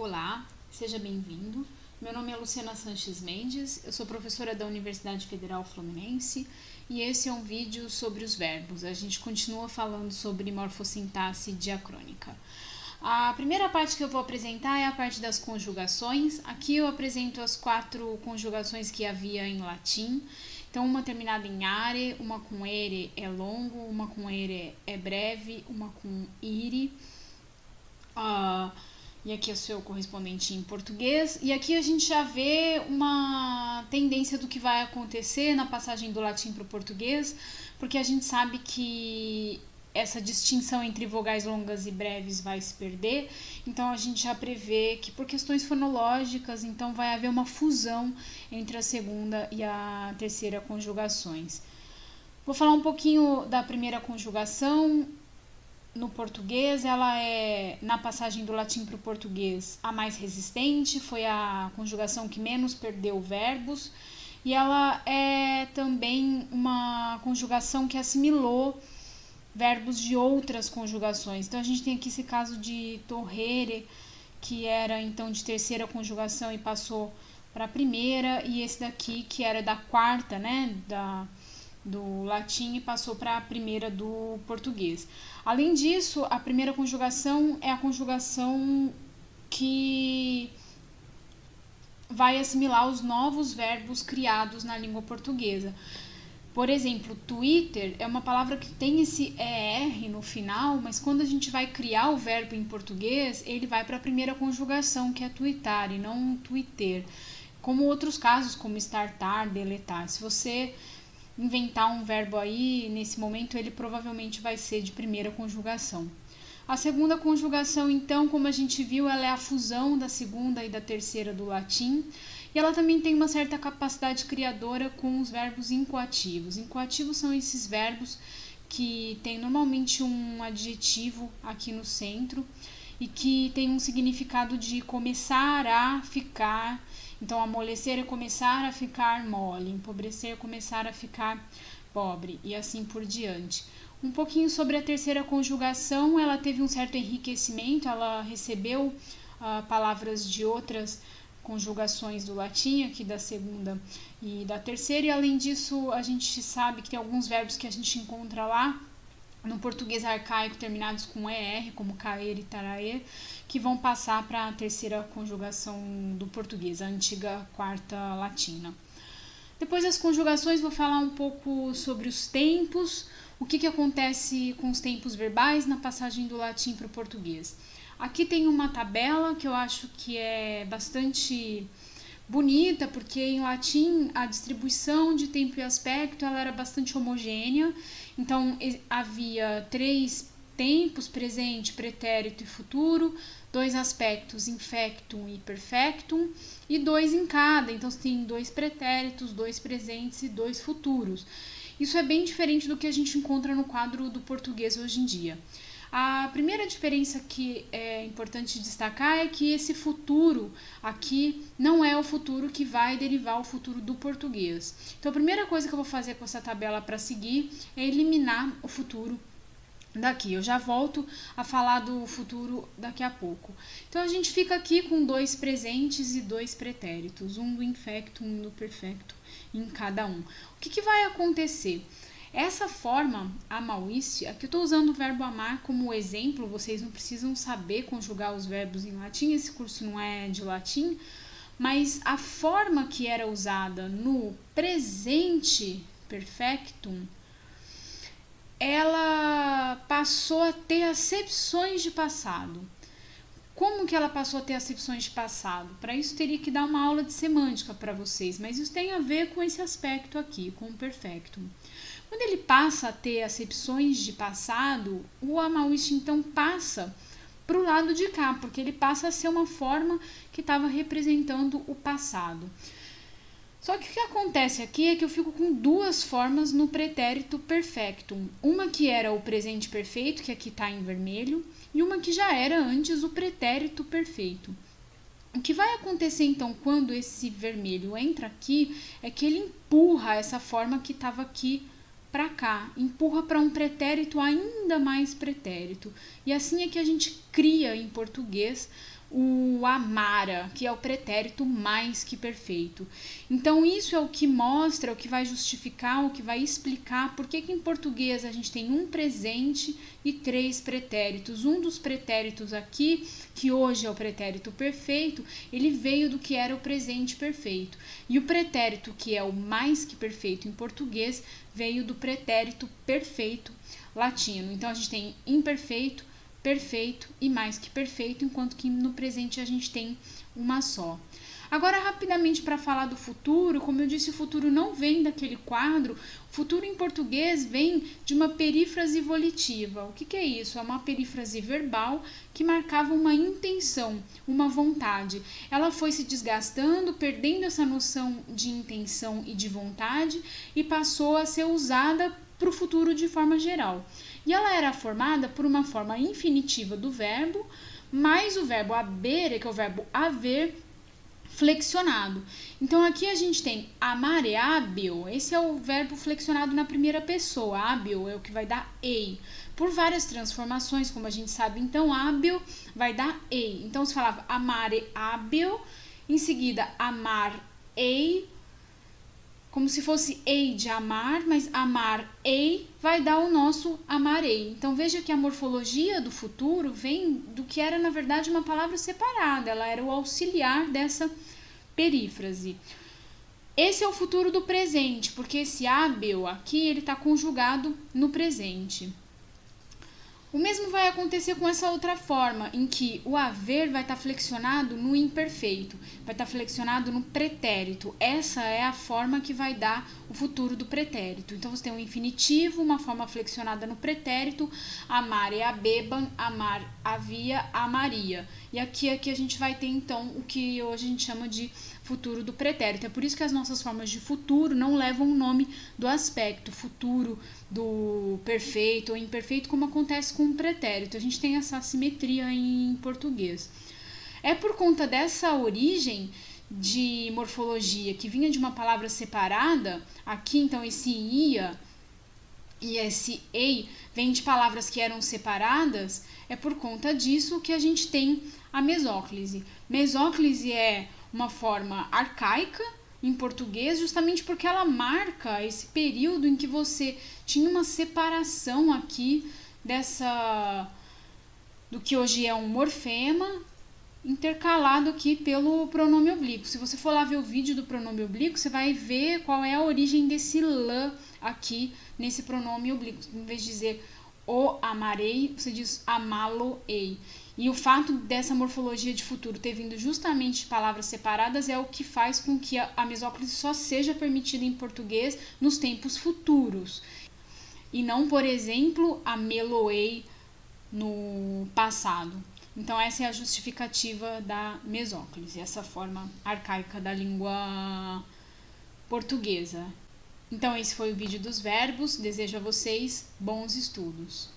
Olá, seja bem-vindo. Meu nome é Luciana Sanches Mendes, eu sou professora da Universidade Federal Fluminense e esse é um vídeo sobre os verbos. A gente continua falando sobre morfossintaxe diacrônica. A primeira parte que eu vou apresentar é a parte das conjugações. Aqui eu apresento as 4 conjugações que havia em latim. Então, uma terminada em are, uma com ere é longo, uma com ere é breve, uma com ire. E aqui é o seu correspondente em português. E aqui a gente já vê uma tendência do que vai acontecer na passagem do latim para o português, porque a gente sabe que essa distinção entre vogais longas e breves vai se perder. Então a gente já prevê que por questões fonológicas, então vai haver uma fusão entre a segunda e a terceira conjugações. Vou falar um pouquinho da primeira conjugação. No português, ela é, na passagem do latim para o português, a mais resistente, foi a conjugação que menos perdeu verbos, e ela é também uma conjugação que assimilou verbos de outras conjugações. Então, a gente tem aqui esse caso de torrere, que era então de terceira conjugação e passou para a primeira, e esse daqui, que era da quarta, né, do latim e passou para a primeira do português. Além disso, a primeira conjugação é a conjugação que vai assimilar os novos verbos criados na língua portuguesa. Por exemplo, Twitter é uma palavra que tem esse ER no final, mas quando a gente vai criar o verbo em português, ele vai para a primeira conjugação, que é twittar, e não Twitter. Como outros casos, como startar, deletar. Se você inventar um verbo aí, nesse momento ele provavelmente vai ser de primeira conjugação. A segunda conjugação, então, como a gente viu, ela é a fusão da segunda e da terceira do latim, e ela também tem uma certa capacidade criadora com os verbos incoativos. Incoativos são esses verbos que têm normalmente um adjetivo aqui no centro e que tem um significado de começar a ficar. Então, amolecer é começar a ficar mole, empobrecer é começar a ficar pobre, e assim por diante. Um pouquinho sobre a terceira conjugação, ela teve um certo enriquecimento, ela recebeu palavras de outras conjugações do latim, aqui da segunda e da terceira, e além disso, a gente sabe que tem alguns verbos que a gente encontra lá no português arcaico terminados com ER, como caer e taraer, que vão passar para a terceira conjugação do português, a antiga quarta latina. Depois das conjugações, vou falar um pouco sobre os tempos, o que acontece com os tempos verbais na passagem do latim para o português. Aqui tem uma tabela que eu acho que é bastante bonita, porque em latim a distribuição de tempo e aspecto ela era bastante homogênea, então havia 3 tempos, presente, pretérito e futuro, 2 aspectos, infectum e perfectum, e 2 em cada, então você tem 2 pretéritos, 2 presentes e 2 futuros. Isso é bem diferente do que a gente encontra no quadro do português hoje em dia. A primeira diferença que é importante destacar é que esse futuro aqui não é o futuro que vai derivar o futuro do português. Então, a primeira coisa que eu vou fazer com essa tabela para seguir é eliminar o futuro daqui. Eu já volto a falar do futuro daqui a pouco. Então, a gente fica aqui com 2 presentes e 2 pretéritos, um do infecto, um do perfecto em cada um. O que vai acontecer? Essa forma amauiste, aqui eu estou usando o verbo amar como exemplo, vocês não precisam saber conjugar os verbos em latim, esse curso não é de latim, mas a forma que era usada no presente perfectum, ela passou a ter acepções de passado. Como que ela passou a ter acepções de passado? Para isso teria que dar uma aula de semântica para vocês, mas isso tem a ver com esse aspecto aqui, com o perfectum. Quando ele passa a ter acepções de passado, o amauiste então passa para o lado de cá, porque ele passa a ser uma forma que estava representando o passado. Só que o que acontece aqui é que eu fico com 2 formas no pretérito perfectum. Uma que era o presente perfeito, que aqui está em vermelho, e uma que já era antes o pretérito perfeito. O que vai acontecer então quando esse vermelho entra aqui é que ele empurra essa forma que estava aqui para cá, empurra para um pretérito ainda mais pretérito. E assim é que a gente cria em português o amara, que é o pretérito mais que perfeito. Então isso é o que mostra, o que vai justificar, o que vai explicar por que em português a gente tem um presente e 3 pretéritos. Um dos pretéritos aqui, que hoje é o pretérito perfeito, ele veio do que era o presente perfeito. E o pretérito, que é o mais que perfeito em português, veio do pretérito perfeito latino. Então a gente tem imperfeito, perfeito e mais que perfeito, enquanto que no presente a gente tem uma só. Agora, rapidamente, para falar do futuro, como eu disse, o futuro não vem daquele quadro, o futuro em português vem de uma perífrase volitiva. O que é isso? É uma perífrase verbal que marcava uma intenção, uma vontade. Ela foi se desgastando, perdendo essa noção de intenção e de vontade e passou a ser usada para o futuro de forma geral. E ela era formada por uma forma infinitiva do verbo, mais o verbo habere, que é o verbo haver, flexionado. Então aqui a gente tem amare hábil, esse é o verbo flexionado na primeira pessoa, hábil é o que vai dar ei. Por várias transformações, como a gente sabe, então hábil vai dar ei. Então se falava amare hábil, em seguida amar ei, como se fosse ei de amar, mas amar ei vai dar o nosso amarei. Então veja que a morfologia do futuro vem do que era na verdade uma palavra separada, ela era o auxiliar dessa perífrase. Esse é o futuro do presente, porque esse hábil aqui ele está conjugado no presente. O mesmo vai acontecer com essa outra forma, em que o haver vai estar flexionado no imperfeito, vai estar flexionado no pretérito. Essa é a forma que vai dar o futuro do pretérito. Então, você tem um infinitivo, uma forma flexionada no pretérito, amare abeban, amar havia, amaria. E aqui a gente vai ter, então, o que hoje a gente chama de futuro do pretérito. É por isso que as nossas formas de futuro não levam o nome do aspecto, futuro do perfeito ou imperfeito, como acontece com o pretérito. A gente tem essa assimetria em português. É por conta dessa origem de morfologia que vinha de uma palavra separada, aqui então esse ia e esse ei vem de palavras que eram separadas, é por conta disso que a gente tem a mesóclise. Mesóclise é uma forma arcaica em português, justamente porque ela marca esse período em que você tinha uma separação aqui do que hoje é um morfema, intercalado aqui pelo pronome oblíquo. Se você for lá ver o vídeo do pronome oblíquo, você vai ver qual é a origem desse lã aqui nesse pronome oblíquo. Em vez de dizer o amarei, você diz amá-lo-ei. E o fato dessa morfologia de futuro ter vindo justamente de palavras separadas é o que faz com que a mesóclise só seja permitida em português nos tempos futuros. E não, por exemplo, amê-lo-ei no passado. Então essa é a justificativa da mesóclise, essa forma arcaica da língua portuguesa. Então esse foi o vídeo dos verbos. Desejo a vocês bons estudos.